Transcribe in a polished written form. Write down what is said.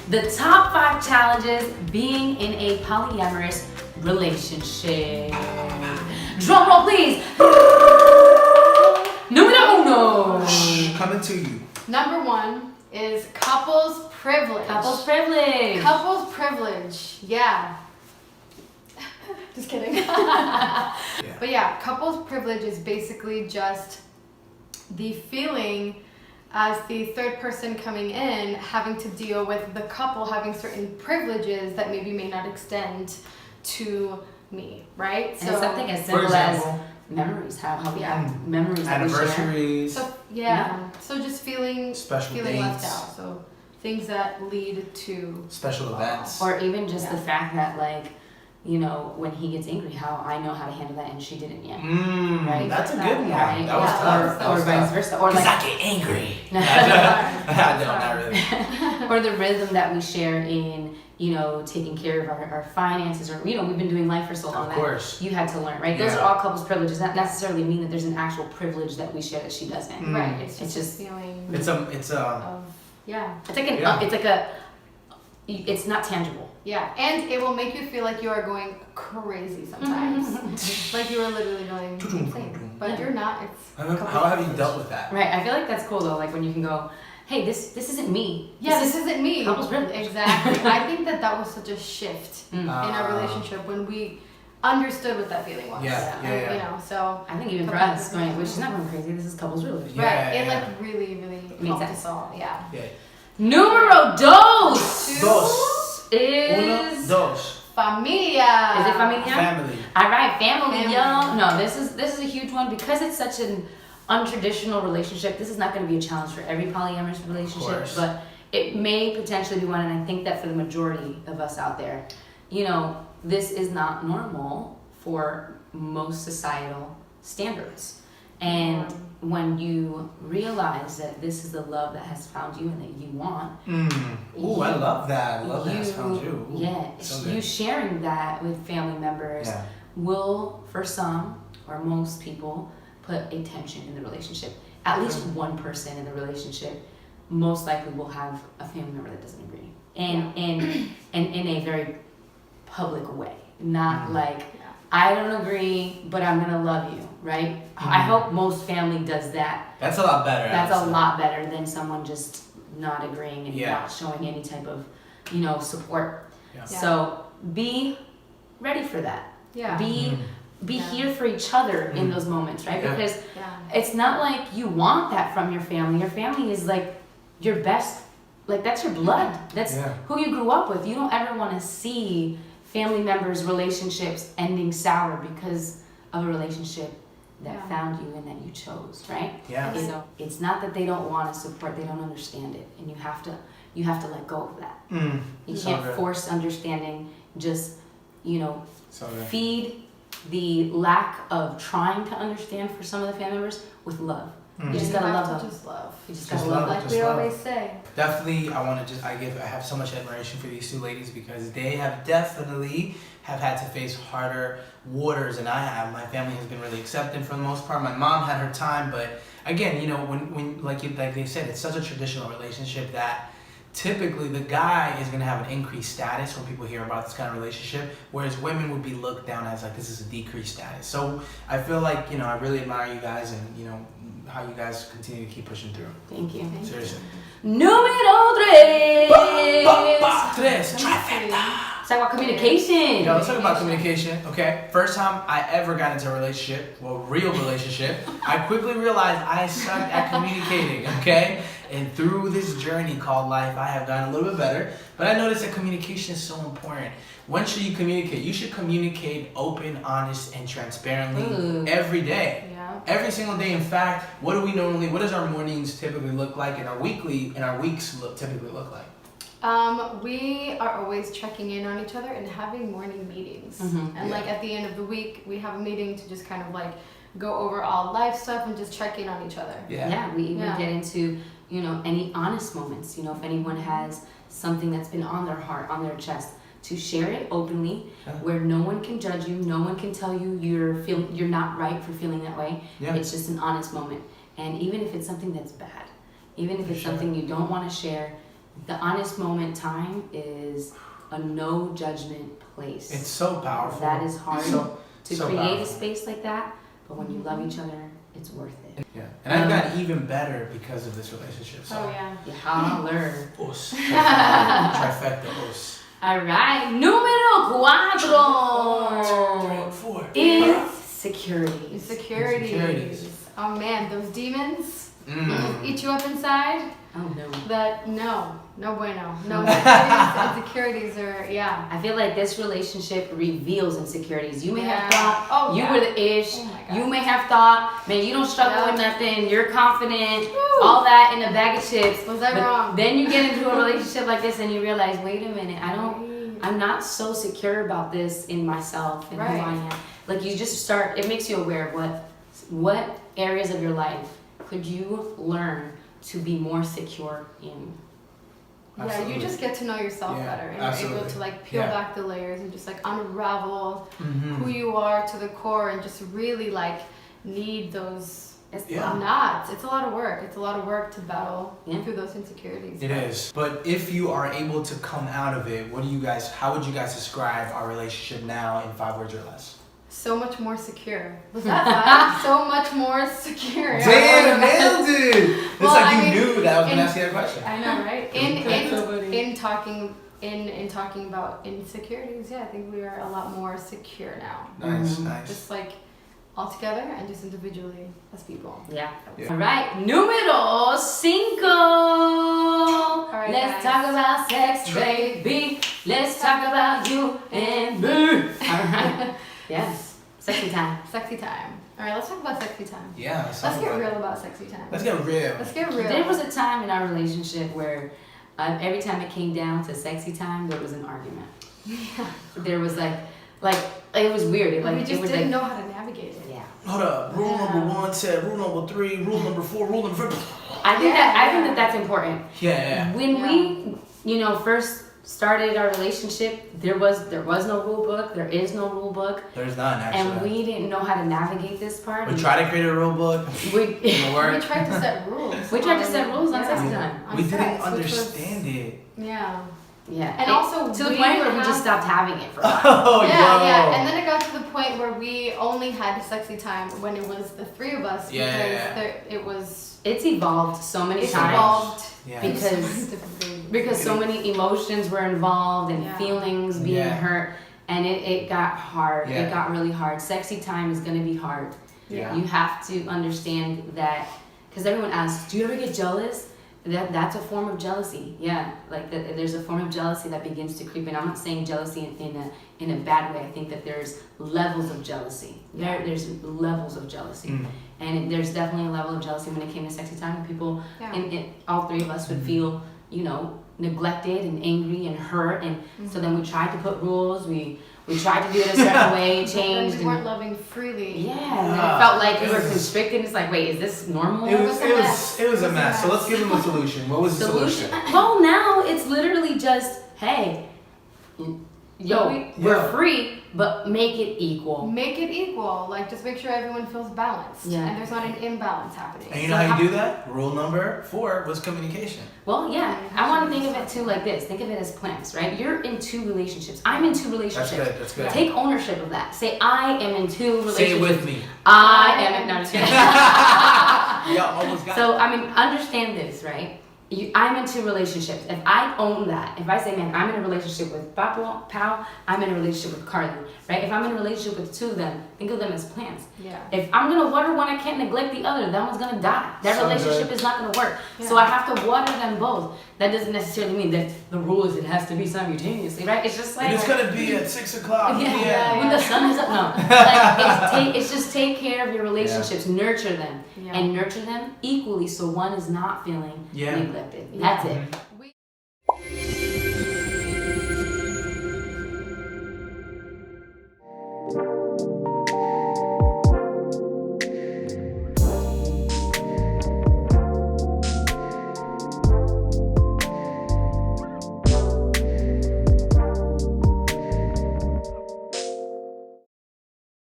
the top 5 challenges being in a polyamorous relationship. Drum roll, please. Numero uno. Coming to you. Number 1 is couples privilege. Couples privilege. Couples privilege. Yeah. Just kidding. Yeah. But yeah, couples privilege is basically just the feeling as the third person coming in, having to deal with the couple having certain privileges that maybe may not extend to me, right? And so, something as simple as memories, how we have memories that we share. Anniversaries. So so just feeling Special feeling left dates. out. So things that lead to Special events. Or even just the fact that, like, you know, when he gets angry, how I know how to handle that and she didn't yet. Right? That's a good one. Right? That was tough. Or vice versa. Or like, I get angry. Not really. Or the rhythm that we share in, you know, taking care of our finances, or, you know, we've been doing life for so long Of course. that you had to learn, right? Those are all couples privileges. Not necessarily mean that there's an actual privilege that we share that she doesn't. right. It's It's just just- a feeling It's it's not tangible. Yeah, and it will make you feel like you are going crazy sometimes. Like you are literally going insane. But you're not. It's How have you dealt with that? Right. I feel like that's cool though. Like when you can go, hey, this isn't me. Yeah, this isn't me. Couples privilege. Exactly. I think that was such a shift in our relationship when we understood what that feeling was. Yeah. You know, so I think even for us, going, well, she's not going crazy. This is couples privilege. right, it like really Makes helped us all. Yeah. Numero dos. Dos. Is dos. Familia. Is it familia? Family. All right, family, y'all. No, this is a huge one because it's such an untraditional relationship. This is not going to be a challenge for every polyamorous relationship, but it may potentially be one. And I think that for the majority of us out there, you know, this is not normal for most societal standards. And when you realize that this is the love that has found you and that you want. Ooh, I love that. I love that has found you. Ooh, yeah, so you sharing that with family members will, for some or most people, put a tension in the relationship. At least one person in the relationship most likely will have a family member that doesn't agree. And in a very public way. Not like, I don't agree, but I'm gonna love you, right? I hope most family does that. That's a lot better. That's a lot better than someone just not agreeing and not showing any type of, you know, support. So be ready for that. Be here for each other in those moments, right? Because it's not like you want that from your family. Your family is like your best, like that's your blood. That's who you grew up with. You don't ever want to see family members' relationships ending sour because of a relationship that found you and that you chose, right? So it's not that they don't want to support, they don't understand it, and you have to let go of that. You can't force understanding. Just, you know, feed the lack of trying to understand for some of the family members with love. You just gotta love them. Just love. You just gotta love them. Like we always say. Definitely, I have so much admiration for these two ladies because they have definitely had to face harder waters than I have. My family has been really accepting for the most part. My mom had her time, but again, you know, when like they said, it's such a traditional relationship that typically the guy is going to have an increased status when people hear about this kind of relationship, whereas women would be looked down as like this is a decreased status. So I feel like, you know, I really admire you guys and, you know, how you guys continue to keep pushing through. Thank you. Seriously. Numero tres. Tres. Trifecta. Let's talk about communication. Yo, let's talk about communication. Okay, first time I ever got into a relationship, well, real relationship, I quickly realized I sucked at communicating. Okay, and through this journey called life, I have gotten a little bit better. But I noticed that communication is so important. When should you communicate? You should communicate open, honest, and transparently every day. Every single day. In fact, what does our mornings typically look like, and our weeks typically look like? We are always checking in on each other and having morning meetings. And like at the end of the week, we have a meeting to just kind of like go over all life stuff and just check in on each other. We even get into, you know, any honest moments. You know, if anyone has something that's been on their heart, on their chest, to share it openly, where no one can judge you, no one can tell you you're not right for feeling that way. It's just an honest moment. And even if it's something that's bad, even if it's something you don't want to share, the honest moment time is a no judgment place. It's so powerful. That is hard to so create powerful. a space like that, but when you love each other, it's worth it. Yeah, and I've gotten even better because of this relationship. So. Oh yeah. You holler. Us. Trifecta us. All right, número 4. 4. Insecurities. Insecurities. Oh man, those demons eat you up inside. Oh no. No bueno. No insecurities are, yeah. I feel like this relationship reveals insecurities. You may have Yeah. thought you were the ish. Oh my God. You may have thought, man, you don't struggle with nothing. You're confident. Woo. All that in a bag of chips. Was I But wrong? then you get into a relationship like this and you realize, wait a minute, I'm not so secure about this in myself and who I am. Like you just start, it makes you aware of what areas of your life could you learn to be more secure in. Absolutely. Yeah, you just get to know yourself better, and you're able to like peel back the layers and just like unravel who you are to the core, and just really like need those knots. It's a lot of work. It's a lot of work to battle through those insecurities. It is. But if you are able to come out of it, how would you guys describe our relationship now in 5 words or less? So much more secure. Was that fun? So much more secure. Damn, nailed it! It's Well, like I you mean, knew that I was gonna ask you that question. I know, right? In talking about insecurities, I think we are a lot more secure now. Nice. Just like all together and just individually as people. Yeah. All right, número 5. All right, Let's guys. talk about sex, baby. Let's talk about you and me. All right. Yes. Sexy time. Sexy time. All right, let's talk about sexy time. Yeah. Let's get real about sexy time. Let's get real. Let's get real. There was a time in our relationship where every time it came down to sexy time, there was an argument. Yeah. There was like it was weird. We just didn't know how to navigate it. Yeah. Hold up. Rule number 1 said. Rule number 3. Rule number 4. Rule number 5. I think that that's important. Yeah. When we, first started our relationship, there was no rule book. There is no rule book. There's none actually. And we didn't know how to navigate this part. We tried to create a rule book. We tried to set rules. We tried to set rules on sexy time. We didn't understand it. Yeah. Yeah. And also to the point where we just stopped having it for a while. Oh, yeah. And then it got to the point where we only had sexy time when it was the 3 of us. It's evolved so many times. Evolved. Yeah. Because so many emotions were involved and feelings being hurt, and it got hard. It got really hard. Sexy time is going to be hard. Yeah. You have to understand that, because everyone asks, do you ever get jealous? That's a form of jealousy. Yeah, like there's a form of jealousy that begins to creep in. I'm not saying jealousy in a bad way. I think that there's levels of jealousy. There's levels of jealousy. And there's definitely a level of jealousy when it came to sexy time. People, and all 3 of us would feel, neglected and angry and hurt. And so then we tried to put rules. We tried to do it a certain way, changed. We weren't loving freely. Yeah, and it felt like we were constricted. It's like, wait, is this normal? It was a mess. So let's give them a solution. What was the solution? Well, now it's literally just, hey, we're free, but make it equal. Make it equal. Like, just make sure everyone feels balanced. Yeah. And there's not an imbalance happening. And you know how you do that? Rule number 4 was communication. Well, yeah. I want to think of it too like this. Think of it as plants, right? You're in 2 relationships. I'm in 2 relationships. That's good. Take ownership of that. Say, I am in 2 relationships. Say it with me. I am in... No, I'm just kidding. Yeah, almost got So, understand this, right? I'm in 2 relationships. If I own that, if I say, man, I'm in a relationship with Pao, I'm in a relationship with Carly, right? If I'm in a relationship with 2 of them, think of them as plants. Yeah. If I'm gonna water one, I can't neglect the other. That one's gonna die. That relationship is not gonna work. Yeah. So I have to water them both. That doesn't necessarily mean that the rule is it has to be simultaneously, right? It's just like it's gonna be at 6 o'clock. when the sun is up. No, like it's just take care of your relationships, nurture them, and nurture them equally, so one is not feeling neglected. That's it.